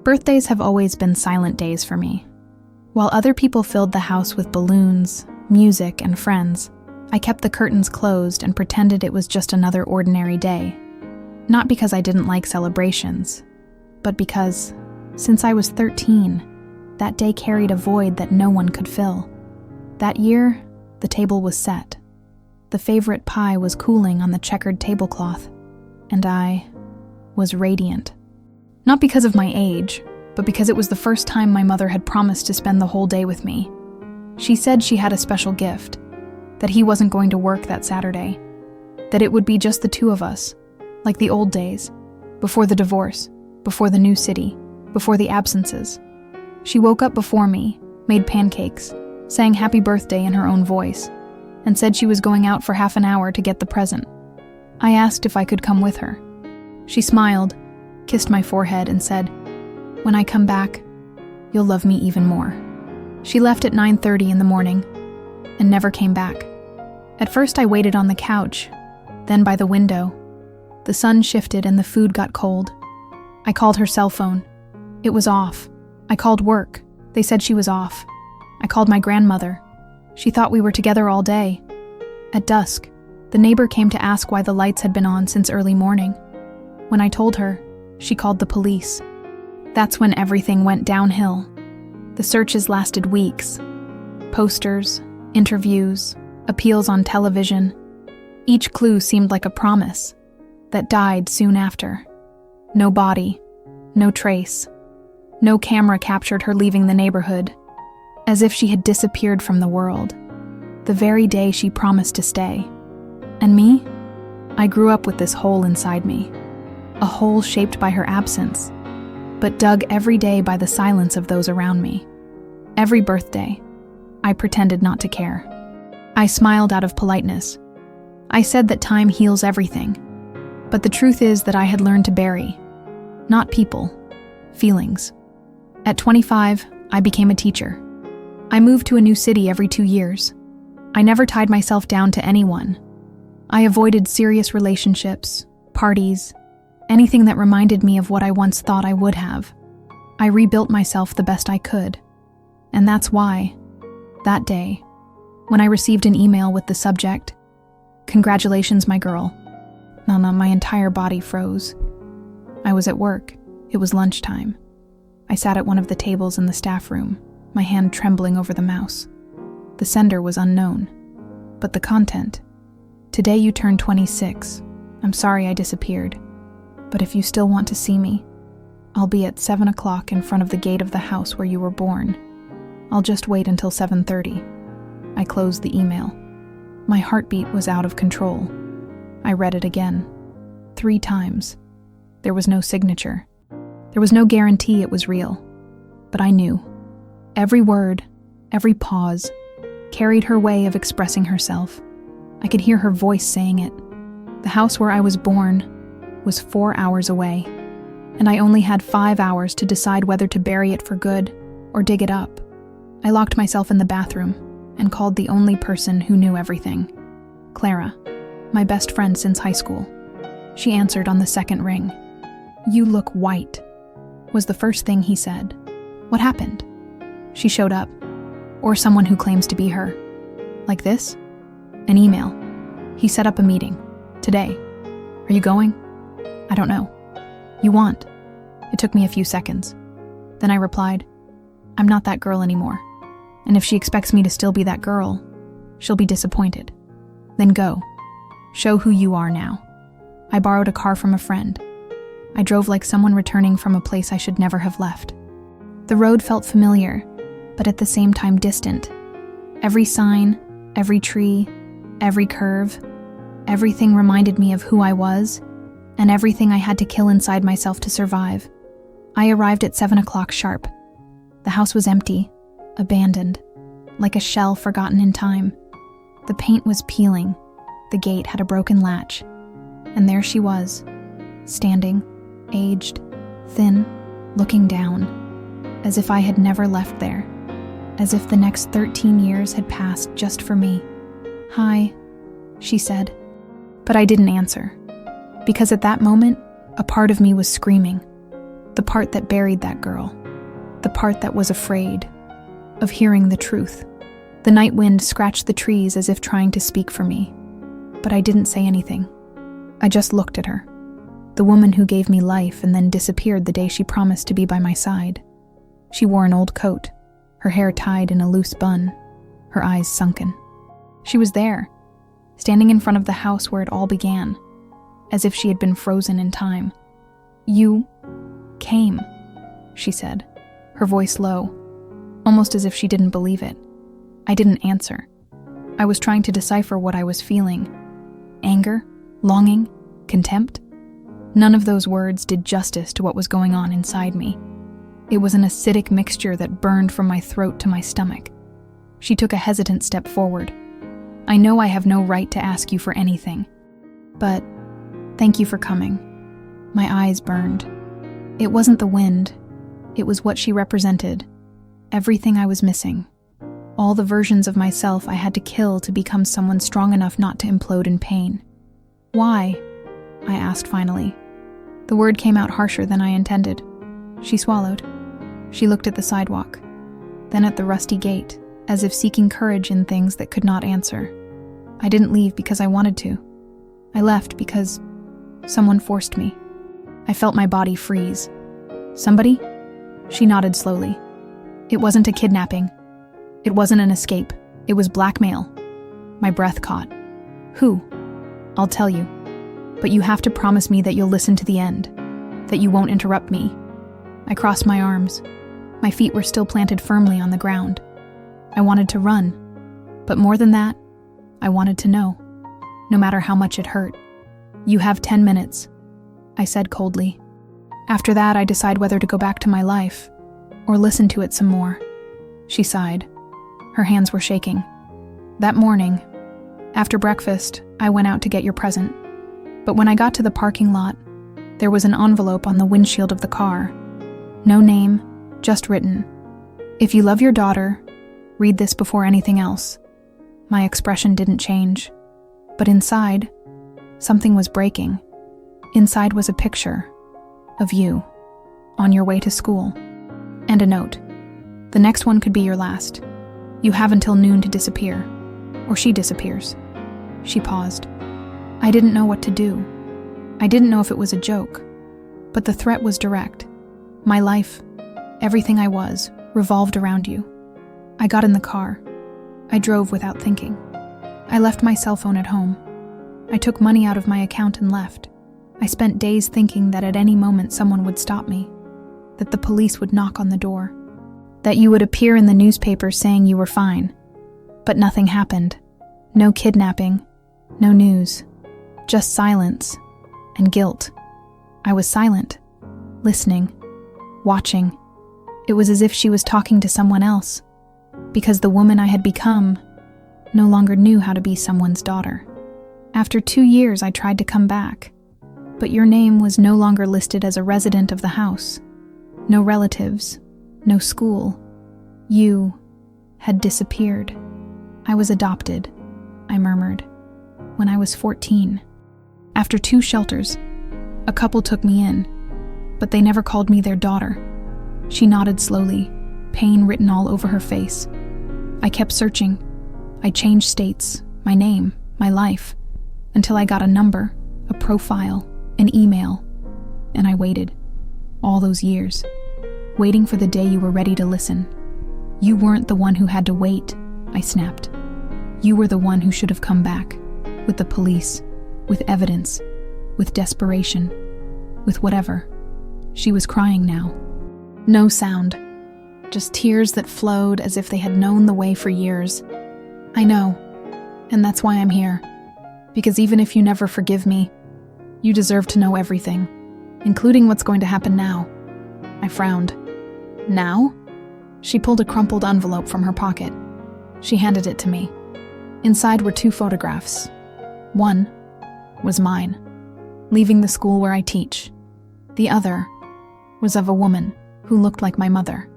Birthdays have always been silent days for me. While other people filled the house with balloons, music, and friends, I kept the curtains closed and pretended it was just another ordinary day. Not because I didn't like celebrations, but because, since I was 13, that day carried a void that no one could fill. That year, the table was set. The favorite pie was cooling on the checkered tablecloth, and I was radiant. Not because of my age, but because it was the first time my mother had promised to spend the whole day with me. She said she had a special gift, that he wasn't going to work that Saturday, that it would be just the two of us, like the old days, before the divorce, before the new city, before the absences. She woke up before me, made pancakes, sang happy birthday in her own voice, and said she was going out for half an hour to get the present. I asked if I could come with her. She smiled, kissed my forehead, and said, "When I come back, you'll love me even more." She left at 9:30 in the morning and never came back. At first I waited on the couch, then by the window. The sun shifted and the food got cold. I called her cell phone. It was off. I called work. They said she was off. I called my grandmother. She thought we were together all day. At dusk, the neighbor came to ask why the lights had been on since early morning. When I told her, she called the police. That's when everything went downhill. The searches lasted weeks. Posters, interviews, appeals on television. Each clue seemed like a promise that died soon after. No body, no trace. No camera captured her leaving the neighborhood, as if she had disappeared from the world, the very day she promised to stay. And me? I grew up with this hole inside me, a hole shaped by her absence, but dug every day by the silence of those around me. Every birthday, I pretended not to care. I smiled out of politeness. I said that time heals everything, but the truth is that I had learned to bury, not people, feelings. At 25, I became a teacher. I moved to a new city every 2 years. I never tied myself down to anyone. I avoided serious relationships, parties, anything that reminded me of what I once thought I would have. I rebuilt myself the best I could. And that's why, that day, when I received an email with the subject, "Congratulations, my girl," my entire body froze. I was at work. It was lunchtime. I sat at one of the tables in the staff room, my hand trembling over the mouse. The sender was unknown, but the content. "Today you turned 26. I'm sorry I disappeared. But if you still want to see me, I'll be at 7 o'clock in front of the gate of the house where you were born. I'll just wait until 7:30. I closed the email. My heartbeat was out of control. I read it again. 3 times. There was no signature. There was no guarantee it was real. But I knew. Every word, every pause, carried her way of expressing herself. I could hear her voice saying it. The house where I was born was 4 hours away, and I only had 5 hours to decide whether to bury it for good or dig it up. I locked myself in the bathroom and called the only person who knew everything, Clara, my best friend since high school. She answered on the second ring. "You look white," was the first thing he said. "What happened?" She showed up, or someone who claims to be her. Like this? An email. He set up a meeting. Today. Are you going? I don't know. You want? It took me a few seconds. Then I replied, I'm not that girl anymore. And if she expects me to still be that girl, she'll be disappointed. Then go. Show who you are now. I borrowed a car from a friend. I drove like someone returning from a place I should never have left. The road felt familiar, but at the same time distant. Every sign, every tree, every curve, everything reminded me of who I was, and everything I had to kill inside myself to survive. I arrived at 7 o'clock sharp. The house was empty, abandoned, like a shell forgotten in time. The paint was peeling, the gate had a broken latch, and there she was, standing, aged, thin, looking down, as if I had never left there, as if the next 13 years had passed just for me. Hi, she said, but I didn't answer, because at that moment, a part of me was screaming. The part that buried that girl. The part that was afraid of hearing the truth. The night wind scratched the trees as if trying to speak for me. But I didn't say anything. I just looked at her. The woman who gave me life and then disappeared the day she promised to be by my side. She wore an old coat, her hair tied in a loose bun, her eyes sunken. She was there, standing in front of the house where it all began, as if she had been frozen in time. "You came," she said, her voice low, almost as if she didn't believe it. I didn't answer. I was trying to decipher what I was feeling. Anger? Longing? Contempt? None of those words did justice to what was going on inside me. It was an acidic mixture that burned from my throat to my stomach. She took a hesitant step forward. "I know I have no right to ask you for anything, but thank you for coming." My eyes burned. It wasn't the wind. It was what she represented. Everything I was missing. All the versions of myself I had to kill to become someone strong enough not to implode in pain. "Why?" I asked finally. The word came out harsher than I intended. She swallowed. She looked at the sidewalk, then at the rusty gate, as if seeking courage in things that could not answer. I didn't leave because I wanted to. I left because someone forced me. I felt my body freeze. "Somebody?" She nodded slowly. "It wasn't a kidnapping. It wasn't an escape. It was blackmail." My breath caught. "Who?" "I'll tell you. But you have to promise me that you'll listen to the end, that you won't interrupt me." I crossed my arms. My feet were still planted firmly on the ground. I wanted to run, but more than that, I wanted to know, no matter how much it hurt. "You have 10 minutes, I said coldly. After that, I decide whether to go back to my life or listen to it some more. She sighed. Her hands were shaking. "That morning, after breakfast, I went out to get your present. But when I got to the parking lot, there was an envelope on the windshield of the car. No name, just written, 'If you love your daughter, read this before anything else.'" My expression didn't change. But inside, something was breaking. Inside was a picture of you, on your way to school, and a note. "The next one could be your last. You have until noon to disappear, or she disappears." She paused. I didn't know what to do. I didn't know if it was a joke, but the threat was direct. My life, everything I was, revolved around you. I got in the car. I drove without thinking. I left my cell phone at home. I took money out of my account and left. I spent days thinking that at any moment someone would stop me, that the police would knock on the door, that you would appear in the newspaper saying you were fine. But nothing happened. No kidnapping, no news, just silence and guilt. I was silent, listening, watching. It was as if she was talking to someone else, because the woman I had become no longer knew how to be someone's daughter. After 2 years, I tried to come back, but your name was no longer listed as a resident of the house. No relatives, no school. You had disappeared. "I was adopted," I murmured, "when I was 14. After 2 shelters, a couple took me in, but they never called me their daughter." She nodded slowly, pain written all over her face. I kept searching. I changed states, my name, my life, until I got a number, a profile, an email, and I waited. All those years, waiting for the day you were ready to listen. "You weren't the one who had to wait," I snapped. "You were the one who should have come back, with the police, with evidence, with desperation, with whatever." She was crying now. No sound, just tears that flowed as if they had known the way for years. "I know, and that's why I'm here. Because even if you never forgive me, you deserve to know everything, including what's going to happen now." I frowned. "Now?" She pulled a crumpled envelope from her pocket. She handed it to me. Inside were 2 photographs. One was mine, leaving the school where I teach. The other was of a woman who looked like my mother,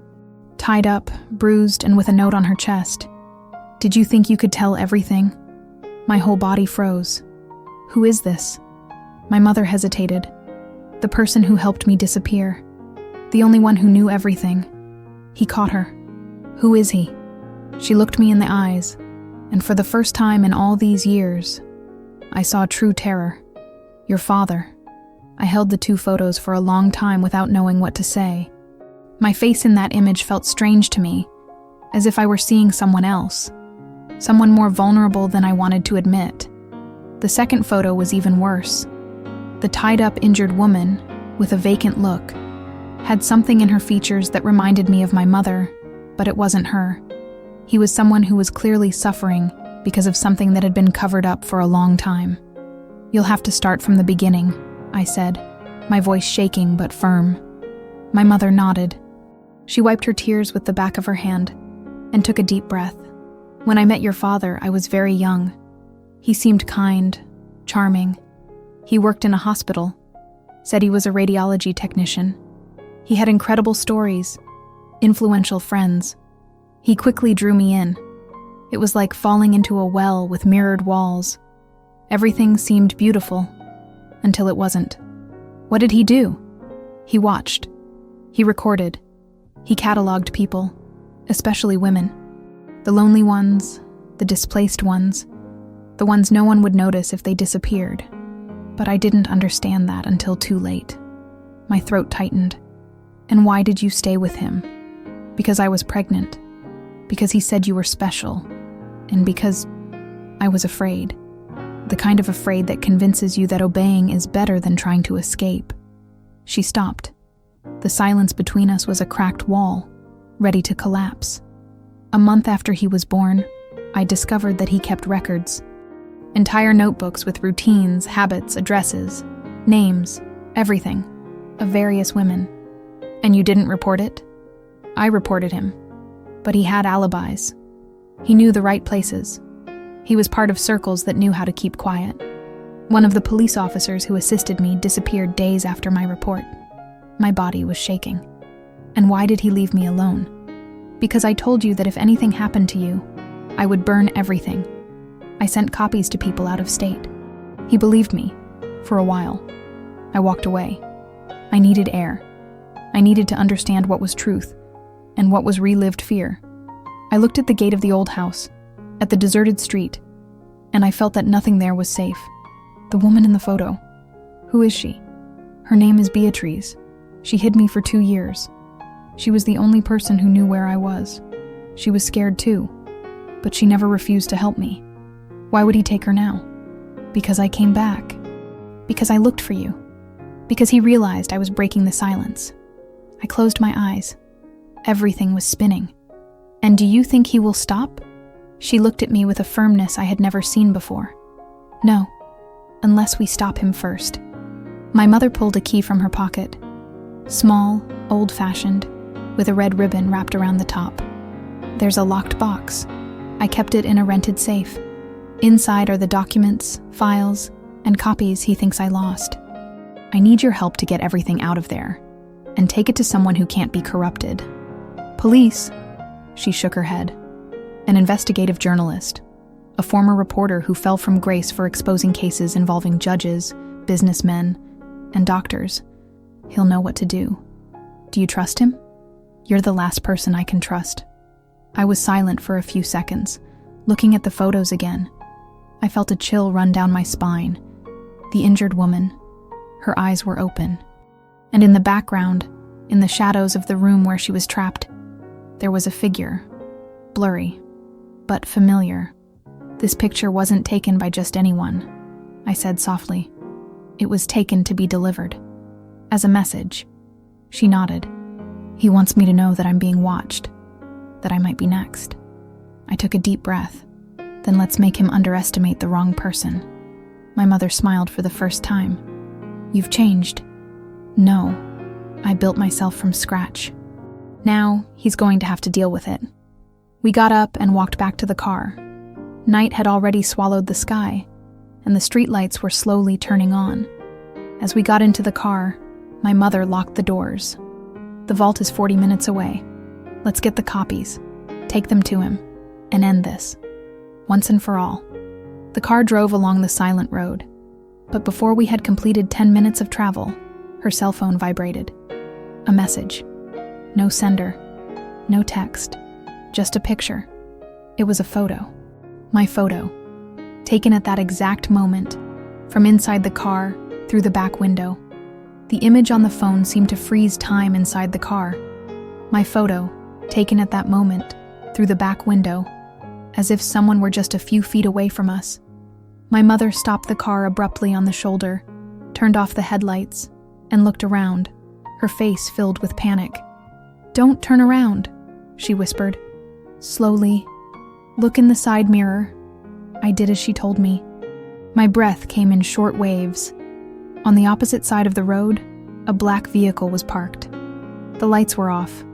tied up, bruised, and with a note on her chest. "Did you think you could tell everything?" My whole body froze. "Who is this?" My mother hesitated. "The person who helped me disappear." The only one who knew everything. He caught her. Who is he? She looked me in the eyes, and for the first time in all these years, I saw true terror. Your father. I held the two photos for a long time without knowing what to say. My face in that image felt strange to me, as if I were seeing someone else, someone more vulnerable than I wanted to admit. The second photo was even worse. The tied-up, injured woman, with a vacant look, had something in her features that reminded me of my mother, but it wasn't her. He was someone who was clearly suffering because of something that had been covered up for a long time. You'll have to start from the beginning, I said, my voice shaking but firm. My mother nodded. She wiped her tears with the back of her hand and took a deep breath. When I met your father, I was very young. He seemed kind, charming. He worked in a hospital, said he was a radiology technician. He had incredible stories, influential friends. He quickly drew me in. It was like falling into a well with mirrored walls. Everything seemed beautiful, until it wasn't. What did he do? He watched. He recorded. He cataloged people, especially women. The lonely ones, the displaced ones, the ones no one would notice if they disappeared. But I didn't understand that until too late. My throat tightened. And why did you stay with him? Because I was pregnant. Because he said you were special. And because I was afraid. The kind of afraid that convinces you that obeying is better than trying to escape. She stopped. The silence between us was a cracked wall, ready to collapse. A month after he was born, I discovered that he kept records. Entire notebooks with routines, habits, addresses, names, everything, of various women. And you didn't report it? I reported him. But he had alibis. He knew the right places. He was part of circles that knew how to keep quiet. One of the police officers who assisted me disappeared days after my report. My body was shaking. And why did he leave me alone? Because I told you that if anything happened to you, I would burn everything. I sent copies to people out of state. He believed me, for a while. I walked away. I needed air. I needed to understand what was truth, and what was relived fear. I looked at the gate of the old house, at the deserted street, and I felt that nothing there was safe. The woman in the photo. Who is she? Her name is Beatrice. She hid me for 2 years. She was the only person who knew where I was. She was scared too, but she never refused to help me. Why would he take her now? Because I came back. Because I looked for you. Because he realized I was breaking the silence. I closed my eyes. Everything was spinning. And do you think he will stop? She looked at me with a firmness I had never seen before. No, unless we stop him first. My mother pulled a key from her pocket. Small, old-fashioned, with a red ribbon wrapped around the top. There's a locked box. I kept it in a rented safe. Inside are the documents, files, and copies he thinks I lost. I need your help to get everything out of there, and take it to someone who can't be corrupted. Police. She shook her head. An investigative journalist, a former reporter who fell from grace for exposing cases involving judges, businessmen, and doctors. He'll know what to do. Do you trust him? You're the last person I can trust. I was silent for a few seconds, looking at the photos again. I felt a chill run down my spine. The injured woman. Her eyes were open. And in the background, in the shadows of the room where she was trapped, there was a figure. Blurry, but familiar. This picture wasn't taken by just anyone, I said softly. It was taken to be delivered. As a message. She nodded. He wants me to know that I'm being watched, that I might be next. I took a deep breath. Then let's make him underestimate the wrong person. My mother smiled for the first time. You've changed. No, I built myself from scratch. Now, he's going to have to deal with it. We got up and walked back to the car. Night had already swallowed the sky, and the streetlights were slowly turning on. As we got into the car, my mother locked the doors. The vault is 40 minutes away. Let's get the copies, take them to him, and end this. Once and for all. The car drove along the silent road, but before we had completed 10 minutes of travel, her cell phone vibrated. A message. No sender. No text. Just a picture. It was a photo. My photo. Taken at that exact moment, from inside the car, through the back window. The image on the phone seemed to freeze time inside the car. My photo, taken at that moment, through the back window, as if someone were just a few feet away from us. My mother stopped the car abruptly on the shoulder, turned off the headlights, and looked around, her face filled with panic. "Don't turn around," she whispered. Slowly, "Look in the side mirror." I did as she told me. My breath came in short waves. On the opposite side of the road, a black vehicle was parked. The lights were off,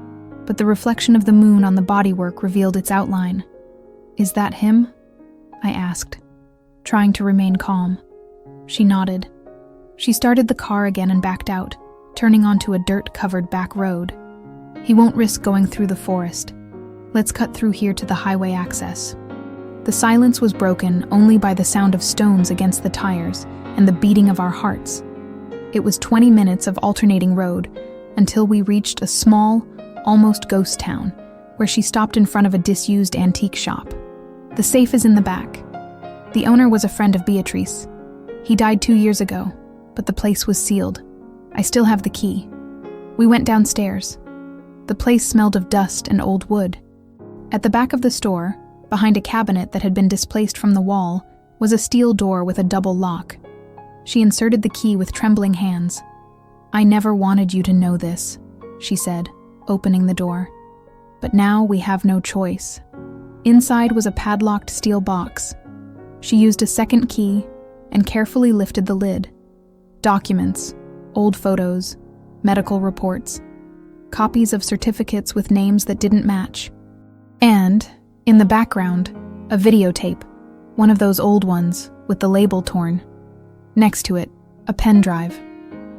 but the reflection of the moon on the bodywork revealed its outline. "Is that him?" I asked, trying to remain calm. She nodded. She started the car again and backed out, turning onto a dirt-covered back road. "He won't risk going through the forest. Let's cut through here to the highway access." The silence was broken only by the sound of stones against the tires and the beating of our hearts. It was 20 minutes of alternating road until we reached a small, almost ghost town, where she stopped in front of a disused antique shop. "The safe is in the back." The owner was a friend of Beatrice. He died 2 years ago, but the place was sealed. I still have the key. We went downstairs. The place smelled of dust and old wood. At the back of the store, behind a cabinet that had been displaced from the wall, was a steel door with a double lock. She inserted the key with trembling hands. "I never wanted you to know this," she said, opening the door. "But now we have no choice." Inside was a padlocked steel box. She used a second key and carefully lifted the lid. Documents, old photos, medical reports, copies of certificates with names that didn't match. And, in the background, a videotape, one of those old ones, with the label torn. Next to it, a pen drive.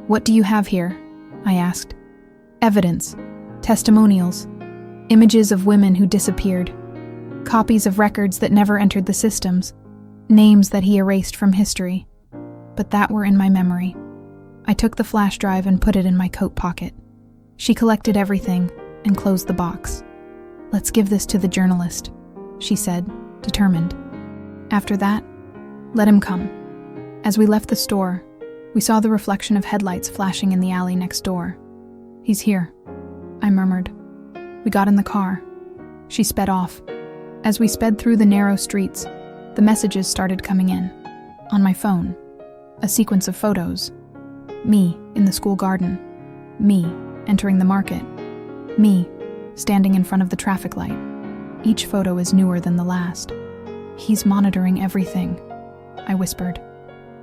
"What do you have here?" I asked. "Evidence, testimonials, images of women who disappeared, copies of records that never entered the systems, names that he erased from history, but that were in my memory." I took the flash drive and put it in my coat pocket. She collected everything and closed the box. "Let's give this to the journalist," she said, determined. After that, let him come. As we left the store, we saw the reflection of headlights flashing in the alley next door. "He's here," I murmured. We got in the car. She sped off. As we sped through the narrow streets, the messages started coming in. On my phone, a sequence of photos. Me in the school garden. Me entering the market. Me standing in front of the traffic light. Each photo is newer than the last. "He's monitoring everything," I whispered.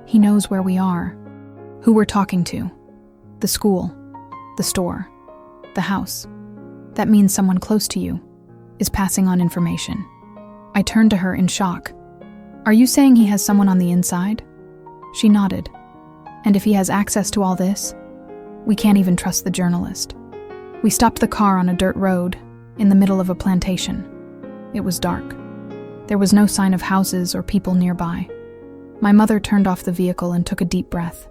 "He knows where we are, who we're talking to. The school, the store, the house. That means someone close to you is passing on information." I turned to her in shock. "Are you saying he has someone on the inside?" She nodded. "And if he has access to all this, we can't even trust the journalist." We stopped the car on a dirt road, in the middle of a plantation. It was dark. There was no sign of houses or people nearby. My mother turned off the vehicle and took a deep breath.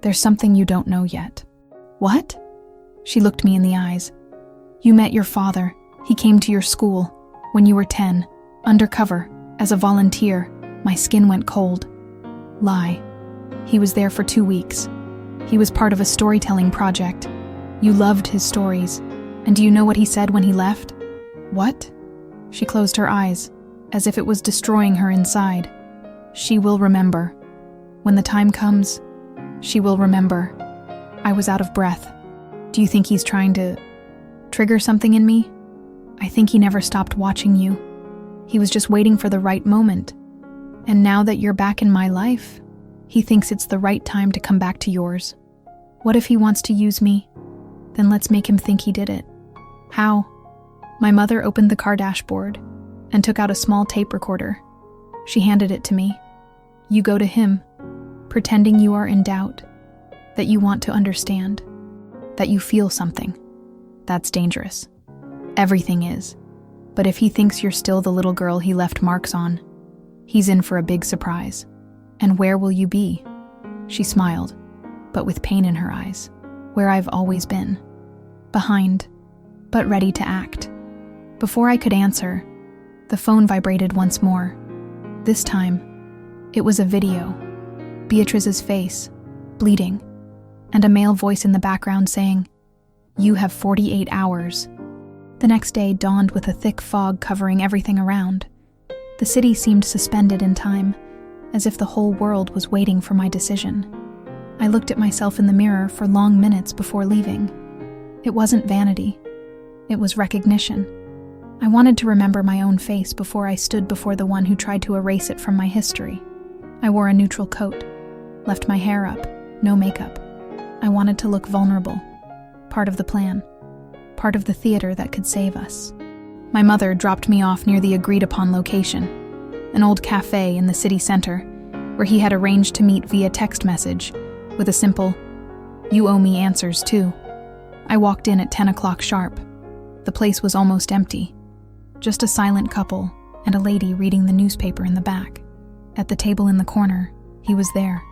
"There's something you don't know yet." "What?" She looked me in the eyes. "You met your father. He came to your school when you were 10, undercover, as a volunteer." My skin went cold. "Lie. He was there for 2 weeks. He was part of a storytelling project. You loved his stories. And do you know what he said when he left?" "What?" She closed her eyes, as if it was destroying her inside. "She will remember. When the time comes, she will remember." I was out of breath. "Do you think he's trying to trigger something in me?" "I think he never stopped watching you. He was just waiting for the right moment. And now that you're back in my life, he thinks it's the right time to come back to yours. What if he wants to use me? Then let's make him think he did it." "How?" My mother opened the car dashboard and took out a small tape recorder. She handed it to me. "You go to him, pretending you are in doubt, that you want to understand, that you feel something. That's dangerous. Everything is. But if he thinks you're still the little girl he left marks on, he's in for a big surprise. And where will you be?" She smiled, but with pain in her eyes. "Where I've always been." behind, but ready to act. Before I could answer, the phone vibrated once more. This time, it was a video. Beatrice's face, bleeding, and a male voice in the background saying, "You have 48 hours." The next day dawned with a thick fog covering everything around. The city seemed suspended in time, as if the whole world was waiting for my decision. I looked at myself in the mirror for long minutes before leaving. It wasn't vanity. It was recognition. I wanted to remember my own face before I stood before the one who tried to erase it from my history. I wore a neutral coat, left my hair up, no makeup. I wanted to look vulnerable, part of the plan, part of the theater that could save us. My mother dropped me off near the agreed-upon location, an old cafe in the city center, where he had arranged to meet via text message, with a simple, "You owe me answers too." I walked in at 10 o'clock sharp. The place was almost empty. Just a silent couple and a lady reading the newspaper in the back. At the table in the corner, he was there.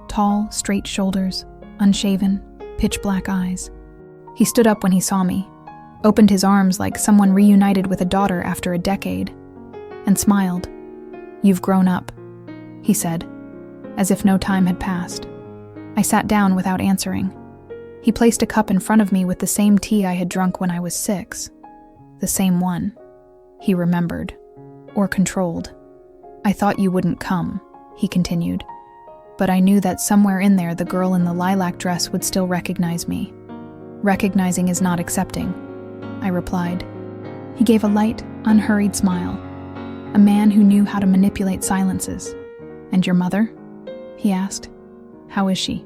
Tall, straight shoulders, unshaven, pitch-black eyes. He stood up when he saw me, opened his arms like someone reunited with a daughter after a decade, and smiled. "You've grown up," he said, as if no time had passed. I sat down without answering. He placed a cup in front of me with the same tea I had drunk when I was 6. The same one. He remembered. Or controlled. "I thought you wouldn't come," he continued. "But I knew that somewhere in there the girl in the lilac dress would still recognize me." "Recognizing is not accepting," I replied. He gave a light, unhurried smile. A man who knew how to manipulate silences. "And your mother?" he asked. "How is she?"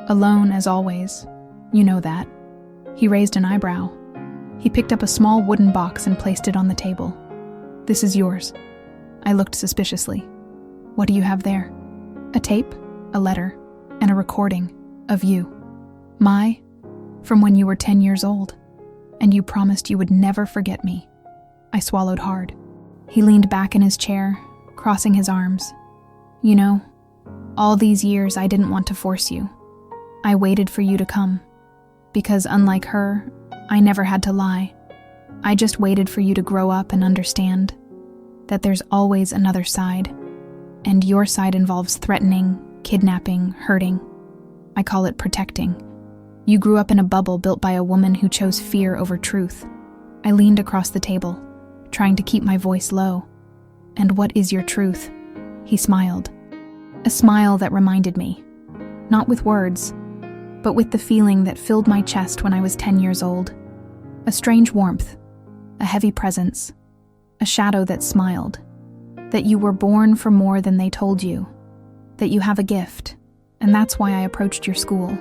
"Alone, as always. You know that." He raised an eyebrow. He picked up a small wooden box and placed it on the table. "This is yours." I looked suspiciously. "What do you have there?" "A tape, a letter, and a recording of you. From when you were 10 years old, and you promised you would never forget me." I swallowed hard. He leaned back in his chair, crossing his arms. "You know, all these years I didn't want to force you. I waited for you to come. Because unlike her, I never had to lie. I just waited for you to grow up and understand that there's always another side, and your side involves threatening, kidnapping, hurting. I call it protecting. You grew up in a bubble built by a woman who chose fear over truth." I leaned across the table, trying to keep my voice low. "And what is your truth?" He smiled. A smile that reminded me, not with words, but with the feeling that filled my chest when I was 10 years old. A strange warmth, a heavy presence, a shadow that smiled. That you were born for more than they told you. That you have a gift, and that's why I approached your school.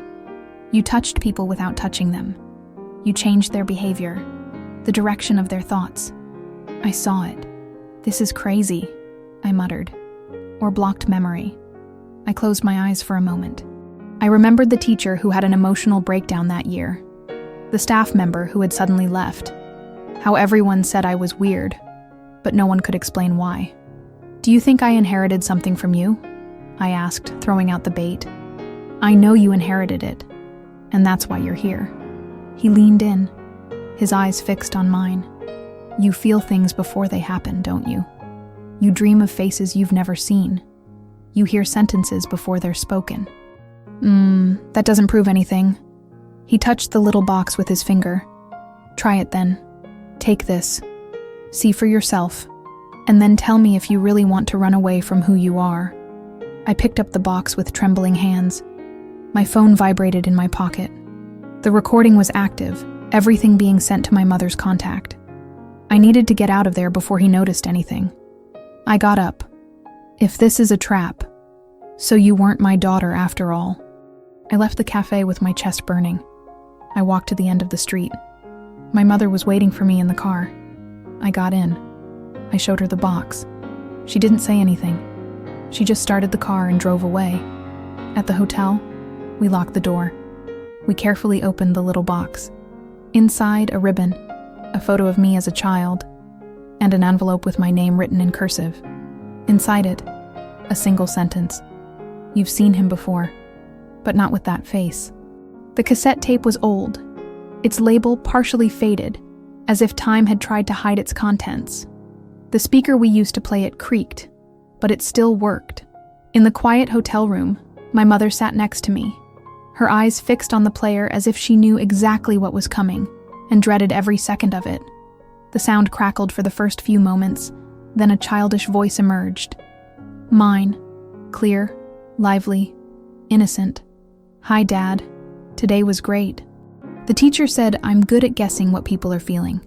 You touched people without touching them. You changed their behavior, the direction of their thoughts. I saw it. "This is crazy," I muttered, or blocked memory. I closed my eyes for a moment. I remembered the teacher who had an emotional breakdown that year, the staff member who had suddenly left, how everyone said I was weird, but no one could explain why. "Do you think I inherited something from you?" I asked, throwing out the bait. "I know you inherited it, and that's why you're here." He leaned in, his eyes fixed on mine. "You feel things before they happen, don't you? You dream of faces you've never seen. You hear sentences before they're spoken." That doesn't prove anything." He touched the little box with his finger. "Try it then. Take this. See for yourself. And then tell me if you really want to run away from who you are." I picked up the box with trembling hands. My phone vibrated in my pocket. The recording was active, everything being sent to my mother's contact. I needed to get out of there before he noticed anything. I got up. "If this is a trap, so you weren't my daughter after all." I left the cafe with my chest burning. I walked to the end of the street. My mother was waiting for me in the car. I got in. I showed her the box. She didn't say anything. She just started the car and drove away. At the hotel, we locked the door. We carefully opened the little box. Inside, a ribbon, a photo of me as a child, and an envelope with my name written in cursive. Inside it, a single sentence. "You've seen him before, but not with that face." The cassette tape was old, its label partially faded, as if time had tried to hide its contents. The speaker we used to play it creaked, but it still worked. In the quiet hotel room, my mother sat next to me, her eyes fixed on the player as if she knew exactly what was coming and dreaded every second of it. The sound crackled for the first few moments, then a childish voice emerged. Mine, clear, lively, innocent. "Hi, Dad. Today was great." The teacher said I'm good at guessing what people are feeling.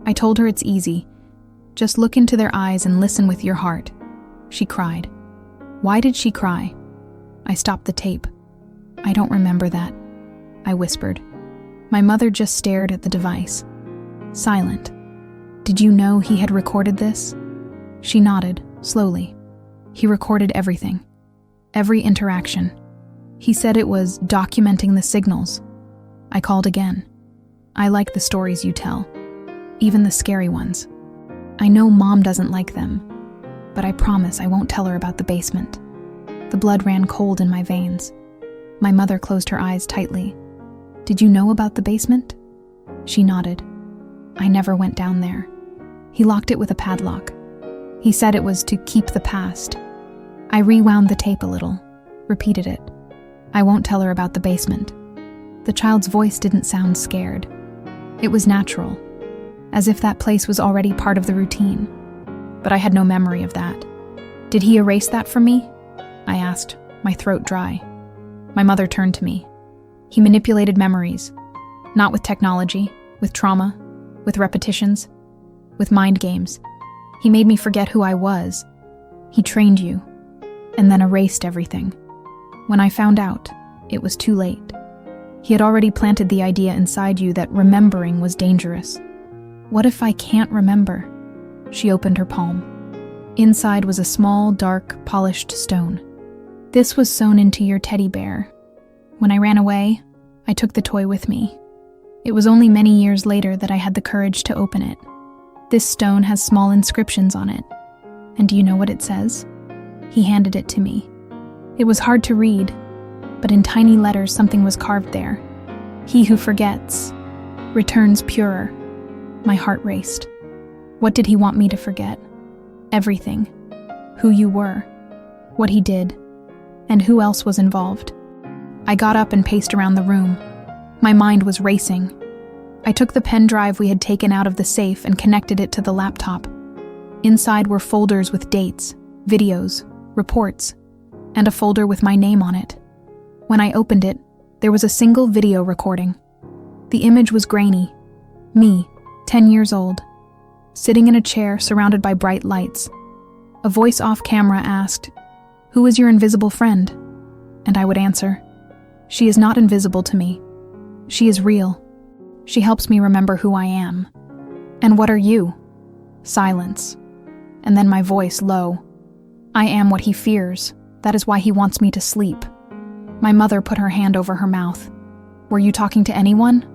I told her it's easy. Just look into their eyes and listen with your heart. She cried. Why did she cry? I stopped the tape. I don't remember that, I whispered. My mother just stared at the device, silent. Did you know he had recorded this? She nodded, slowly. He recorded everything, every interaction. He said it was documenting the signals. I called again. I like the stories you tell, even the scary ones. I know Mom doesn't like them, but I promise I won't tell her about the basement. The blood ran cold in my veins. My mother closed her eyes tightly. Did you know about the basement? She nodded. I never went down there. He locked it with a padlock. He said it was to keep the past. I rewound the tape a little, repeated it. I won't tell her about the basement. The child's voice didn't sound scared. It was natural, as if that place was already part of the routine. But I had no memory of that. Did he erase that from me? I asked, my throat dry. My mother turned to me. He manipulated memories, not with technology, with trauma, with repetitions, with mind games. He made me forget who I was. He trained you, and then erased everything. When I found out, it was too late. He had already planted the idea inside you that remembering was dangerous. What if I can't remember? She opened her palm. Inside was a small, dark, polished stone. This was sewn into your teddy bear. When I ran away, I took the toy with me. It was only many years later that I had the courage to open it. This stone has small inscriptions on it. And do you know what it says? He handed it to me. It was hard to read, but in tiny letters something was carved there. He who forgets returns purer. My heart raced. What did he want me to forget? Everything. Who you were, what he did, and who else was involved. I got up and paced around the room. My mind was racing. I took the pen drive we had taken out of the safe and connected it to the laptop. Inside were folders with dates, videos, reports, and a folder with my name on it. When I opened it, there was a single video recording. The image was grainy. Me, 10 years old, sitting in a chair surrounded by bright lights. A voice off camera asked, "Who is your invisible friend?" And I would answer, "She is not invisible to me. She is real. She helps me remember who I am." "And what are you?" Silence. And then my voice low. "I am what he fears. That is why he wants me to sleep." My mother put her hand over her mouth. "Were you talking to anyone?"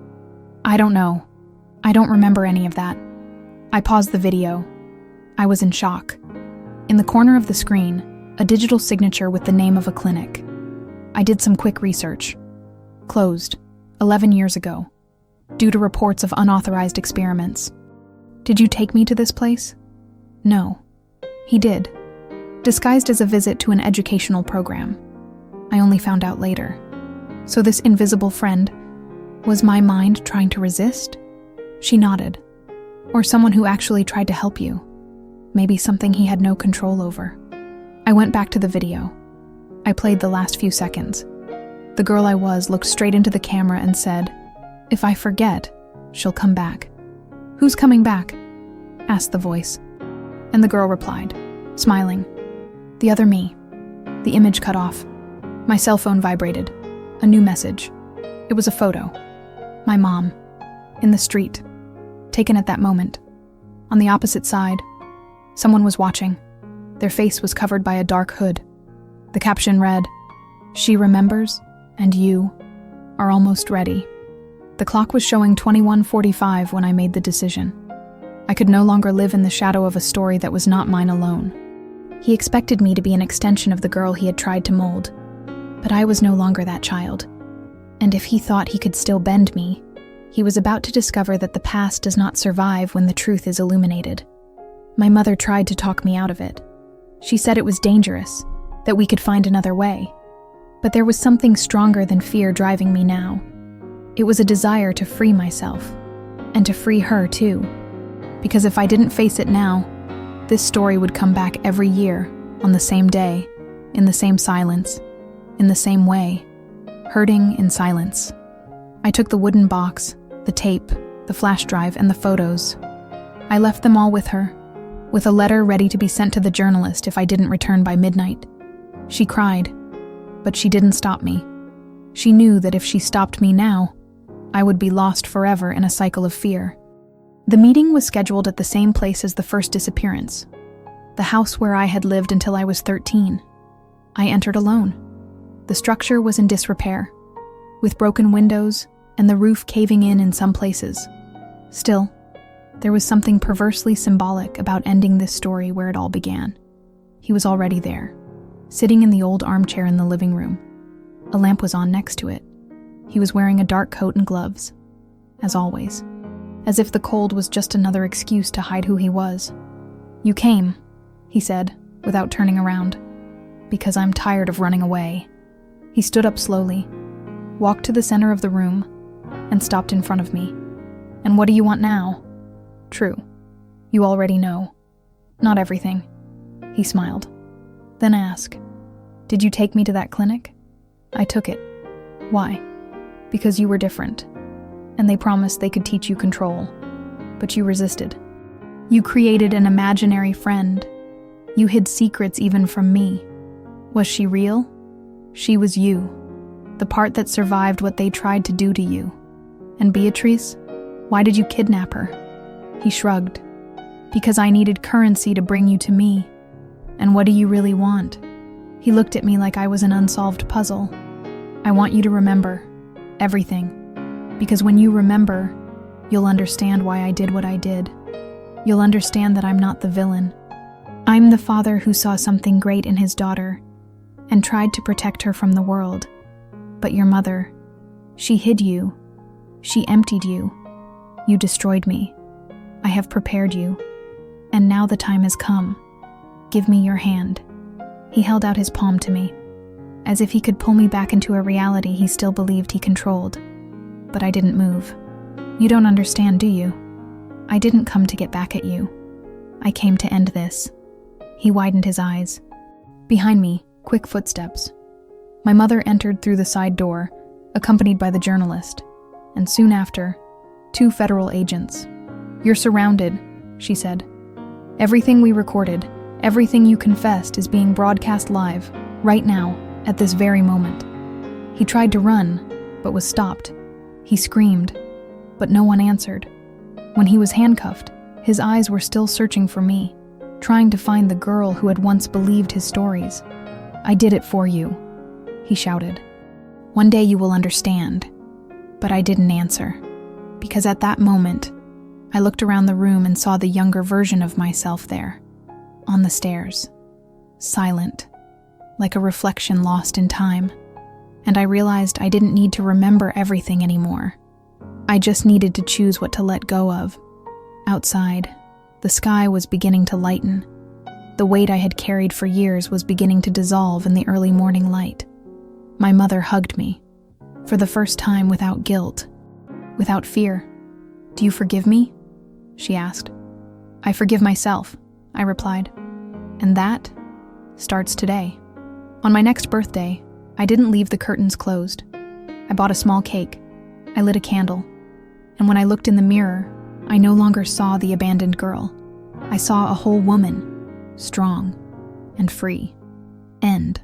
"I don't know. I don't remember any of that." I paused the video. I was in shock. In the corner of the screen, a digital signature with the name of a clinic. I did some quick research. Closed, 11 years ago, due to reports of unauthorized experiments. "Did you take me to this place?" "No." He did, disguised as a visit to an educational program. I only found out later. So this invisible friend, was my mind trying to resist? She nodded. Or someone who actually tried to help you. Maybe something he had no control over. I went back to the video. I played the last few seconds. The girl I was looked straight into the camera and said, "If I forget, she'll come back." "Who's coming back?" asked the voice. And the girl replied, smiling, "The other me." The image cut off. My cell phone vibrated. A new message. It was a photo. My mom. In the street. Taken at that moment. On the opposite side, someone was watching. Their face was covered by a dark hood. The caption read, "She remembers, and you are almost ready." The clock was showing 21:45 when I made the decision. I could no longer live in the shadow of a story that was not mine alone. He expected me to be an extension of the girl he had tried to mold, but I was no longer that child. And if he thought he could still bend me, He was about to discover that the past does not survive when the truth is illuminated. My mother tried to talk me out of it. She said it was dangerous, that we could find another way. But there was something stronger than fear driving me now. It was a desire to free myself, and to free her too. Because if I didn't face it now, this story would come back every year, on the same day, in the same silence, in the same way, hurting in silence. I took the wooden box, the tape, the flash drive, and the photos. I left them all with her, with a letter ready to be sent to the journalist if I didn't return by midnight. She cried, but she didn't stop me. She knew that if she stopped me now, I would be lost forever in a cycle of fear. The meeting was scheduled at the same place as the first disappearance, the house where I had lived until I was 13. I entered alone. The structure was in disrepair, with broken windows and the roof caving in some places. Still, there was something perversely symbolic about ending this story where it all began. He was already there, sitting in the old armchair in the living room. A lamp was on next to it. He was wearing a dark coat and gloves, as always, as if the cold was just another excuse to hide who he was. "You came," he said, without turning around, "because I'm tired of running away." He stood up slowly, walked to the center of the room, and stopped in front of me. "And what do you want now?" "True. You already know. Not everything." He smiled. Then asked, "Did you take me to that clinic?" "I took it." "Why?" "Because you were different, and they promised they could teach you control. But you resisted. You created an imaginary friend. You hid secrets even from me. Was she real? She was you, the part that survived what they tried to do to you. And Beatrice? Why did you kidnap her?" He shrugged. "Because I needed currency to bring you to me. And what do you really want?" He looked at me like I was an unsolved puzzle. "I want you to remember everything. Because when you remember, you'll understand why I did what I did. You'll understand that I'm not the villain. I'm the father who saw something great in his daughter and tried to protect her from the world. But your mother, she hid you. She emptied you. You destroyed me. I have prepared you. And now the time has come. Give me your hand." He held out his palm to me, as if he could pull me back into a reality he still believed he controlled. But I didn't move. "You don't understand, do you? I didn't come to get back at you. I came to end this." He widened his eyes. Behind me, quick footsteps. My mother entered through the side door, accompanied by the journalist, and soon after, 2 federal agents. "You're surrounded," she said. "Everything we recorded, everything you confessed is being broadcast live, right now, at this very moment." He tried to run, but was stopped. He screamed, but no one answered. When he was handcuffed, his eyes were still searching for me, trying to find the girl who had once believed his stories. "I did it for you," he shouted. "One day you will understand." But I didn't answer, because at that moment, I looked around the room and saw the younger version of myself there, on the stairs, silent, like a reflection lost in time. And I realized I didn't need to remember everything anymore. I just needed to choose what to let go of. Outside, the sky was beginning to lighten. The weight I had carried for years was beginning to dissolve in the early morning light. My mother hugged me, for the first time without guilt, without fear. "Do you forgive me?" she asked. "I forgive myself," I replied. "And that starts today." On my next birthday, I didn't leave the curtains closed. I bought a small cake. I lit a candle. And when I looked in the mirror, I no longer saw the abandoned girl. I saw a whole woman, strong and free. End.